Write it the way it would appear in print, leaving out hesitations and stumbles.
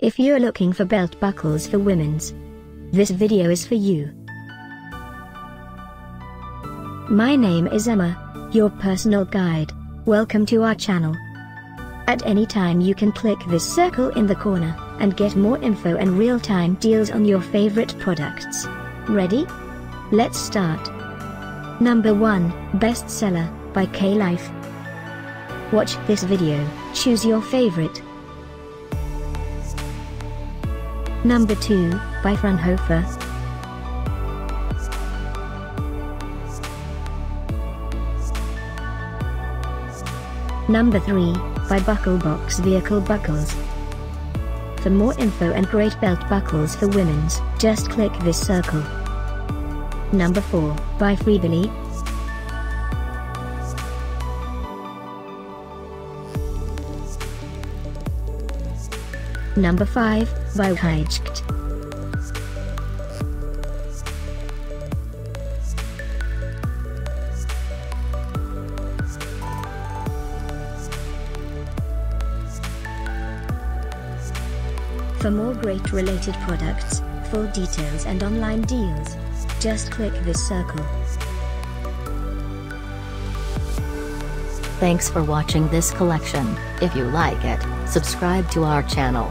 If you're looking for belt buckles for women's, this video is for you. My name is Emma, your personal guide. Welcome to our channel. At any time you can click this circle in the corner, and get more info and real-time deals on your favorite products. Ready? Let's start. Number 1, Bestseller, by K-Life. Watch this video, choose your favorite. Number 2, by Fraunhofer. Number 3, by Bucklebox Vehicle Buckles. For more info and great belt buckles for women's, just click this circle. Number 4, by Freebily. Number 5, by Wkaijcd. For more great related products, full details and online deals, just click this circle. Thanks for watching this collection. If you like it, subscribe to our channel.